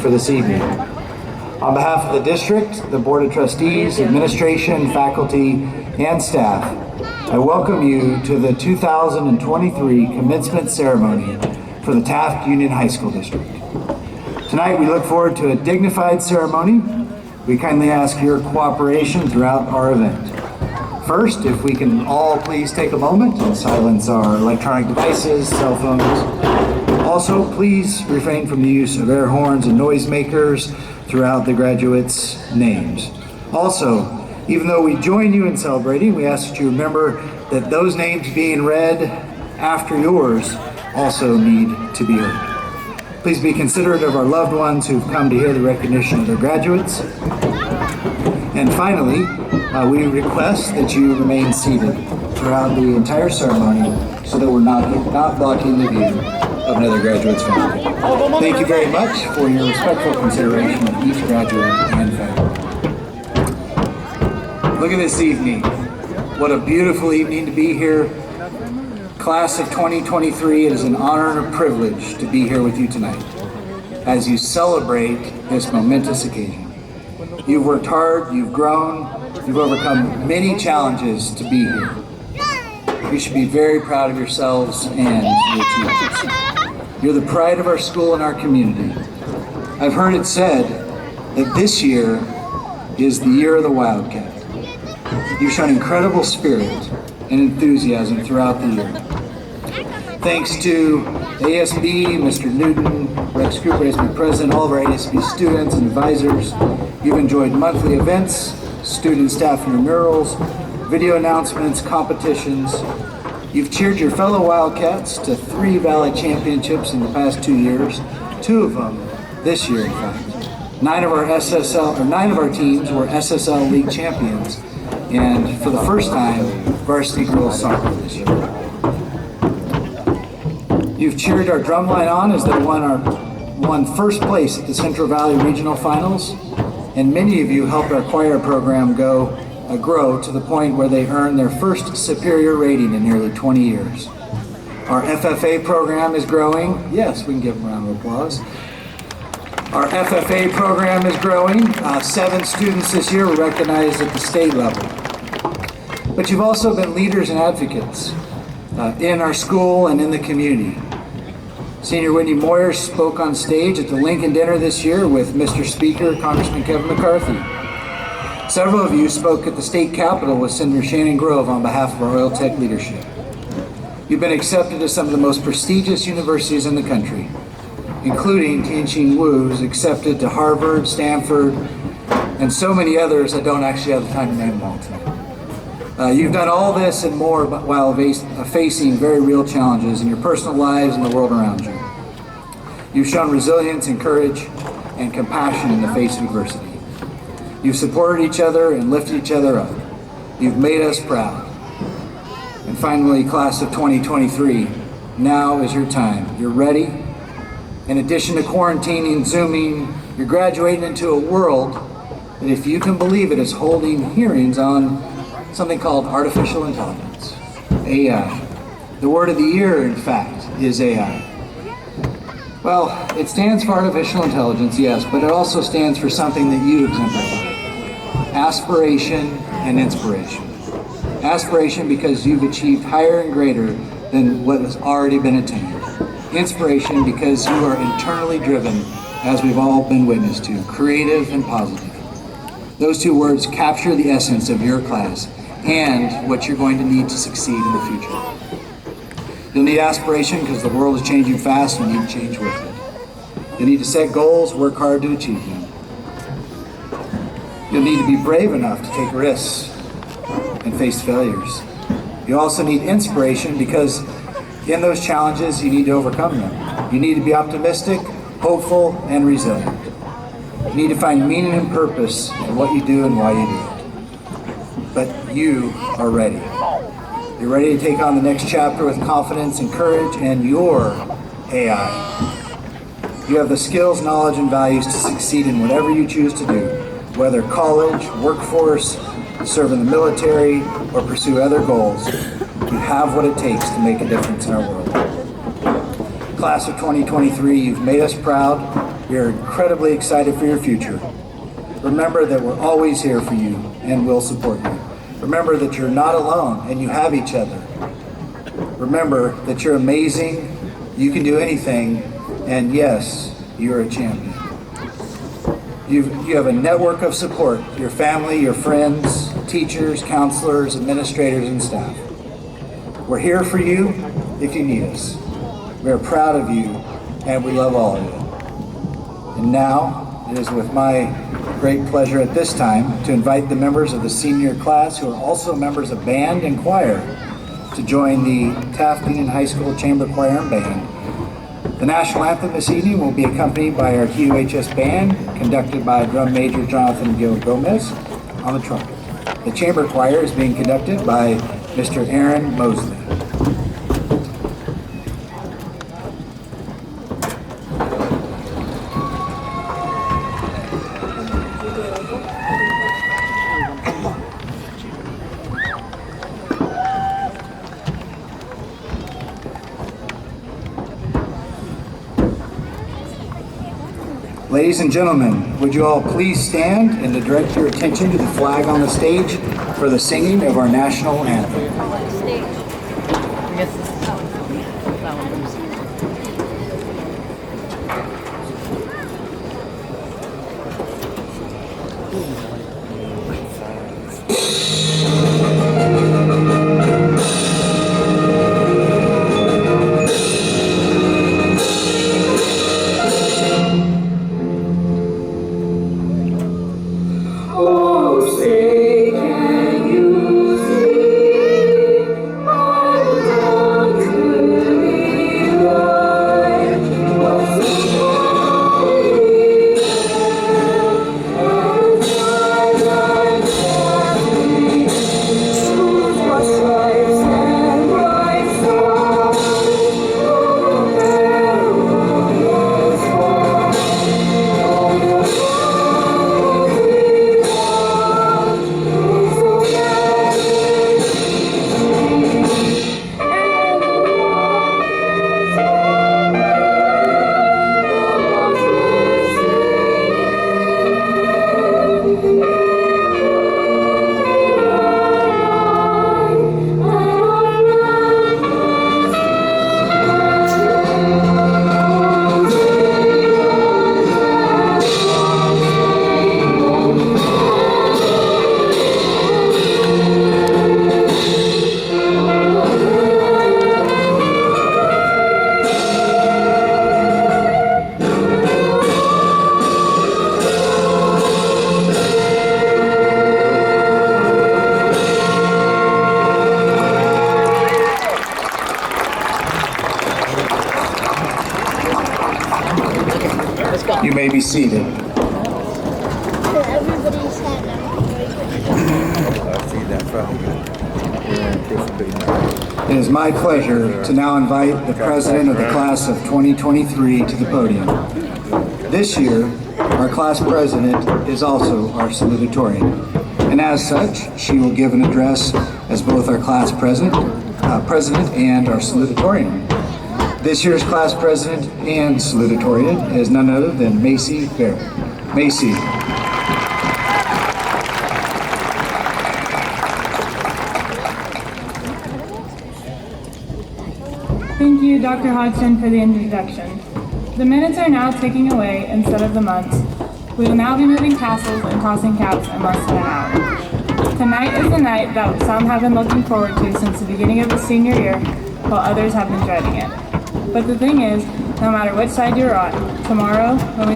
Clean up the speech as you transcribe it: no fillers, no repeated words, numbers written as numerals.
for this evening. On behalf of the district, the Board of Trustees, administration, faculty, and staff, I welcome you to the 2023 commencement ceremony for the Taft Union High School District. Tonight we look forward to a dignified ceremony. We kindly ask your cooperation throughout our event. First, if we can all please take a moment and silence our electronic devices, cell phones. Also, please refrain from the use of air horns and noisemakers throughout the graduates' names. Also, even though we join you in celebrating, we ask that you remember that those names being read after yours also need to be heard. Please be considerate of our loved ones who've come to hear the recognition of their graduates. And finally, we request that you remain seated throughout the entire ceremony so that we're not blocking the view of another graduate's family. Thank you very much for your respectful consideration of each graduate and family. Look at this evening. What a beautiful evening to be here. Class of 2023, it is an honor and a privilege to be here with you tonight as you celebrate this momentous occasion. You've worked hard, you've grown, you've overcome many challenges to be here. You should be very proud of yourselves and your achievements. You're the pride of our school and our community. I've heard it said that this year is the year of the Wildcat. You've shown incredible spirit and enthusiasm throughout the year. Thanks to ASB, Mr. Newton, Rex Cooper, ASB President, all of our ASB students and advisors, you've enjoyed monthly events, student staff intramurals, video announcements, competitions. You've cheered your fellow Wildcats to 3 Valley Championships in the past 2 years, 2 of them this year in fact. 9 of our teams were SSL League champions, and for the first time, varsity girls soccer this year. You've cheered our drumline on as they won first place at the Central Valley Regional Finals, and many of you helped our choir program grow to the point where they earned their first superior rating in nearly 20 years. Our FFA program is growing. Yes, we can give them a round of applause. Our FFA program is growing. 7 students this year were recognized at the state level. But you've also been leaders and advocates in our school and in the community. Senior Whitney Moyer spoke on stage at the Lincoln Dinner this year with Mr. Speaker, Congressman Kevin McCarthy. Several of you spoke at the state capitol with Senator Shannon Grove on behalf of our Oil Tech leadership. You've been accepted to some of the most prestigious universities in the country, including Tianjin Wu, who's accepted to Harvard, Stanford, and so many others I don't actually have the time to name them all tonight. You've done all this and more while facing very real challenges in your personal lives and the world around you. You've shown resilience and courage and compassion in the face of adversity. You've supported each other and lifted each other up. You've made us proud. And finally, class of 2023, now is your time. You're ready. In addition to quarantining, Zooming, you're graduating into a world that, if you can believe it, is holding hearings on something called artificial intelligence, AI. The word of the year, in fact, is AI. Well, it stands for artificial intelligence, yes, but it also stands for something that you exemplify: aspiration and inspiration. Aspiration because you've achieved higher and greater than what has already been attained. Inspiration because you are internally driven, as we've all been witness to, creative and positive. Those 2 words capture the essence of your class and what you're going to need to succeed in the future. You'll need aspiration because the world is changing fast and you need to change with it. You'll need to set goals, work hard to achieve them. You'll need to be brave enough to take risks and face failures. You also need inspiration because in those challenges you need to overcome them. You need to be optimistic, hopeful, and resilient. You need to find meaning and purpose in what you do and why you do it. But you are ready. You're ready to take on the next chapter with confidence and courage and your AI. You have the skills, knowledge, and values to succeed in whatever you choose to do, whether college, workforce, serve in the military, or pursue other goals. You have what it takes to make a difference in our world. Class of 2023, you've made us proud. We are incredibly excited for your future. Remember that we're always here for you and will support you. Remember that you're not alone and you have each other. Remember that you're amazing, you can do anything, and yes, you're a champion. You have a network of support, your family, your friends, teachers, counselors, administrators, and staff. We're here for you if you need us. We are proud of you, and we love all of you. And now, it is with my great pleasure at this time to invite the members of the senior class who are also members of band and choir to join the Taft High School Chamber Choir and Band. The national anthem this evening will be accompanied by our QHS band, conducted by drum major Jonathan Gil Gomez on the trumpet. The chamber choir is being conducted by Mr. Aaron Mosley. Ladies and gentlemen, would you all please stand and to direct your attention to the flag on the stage for the singing of our national anthem. You may be seated. It is my pleasure to now invite the president of the class of 2023 to the podium. This year, our class president is also our salutatorian, and as such, she will give an address as both our class president and our salutatorian. This year's class president and salutatorian is none other than Macy Barrett. Macy. Thank you, Dr. Hodgson, for the introduction. The minutes are now ticking away instead of the months. We will now be moving tassels and tossing caps in less than an hour. Tonight is the night that some have been looking forward to since the beginning of the senior year, while others have been dreading it. But the thing is, no matter which side you're on, tomorrow, when we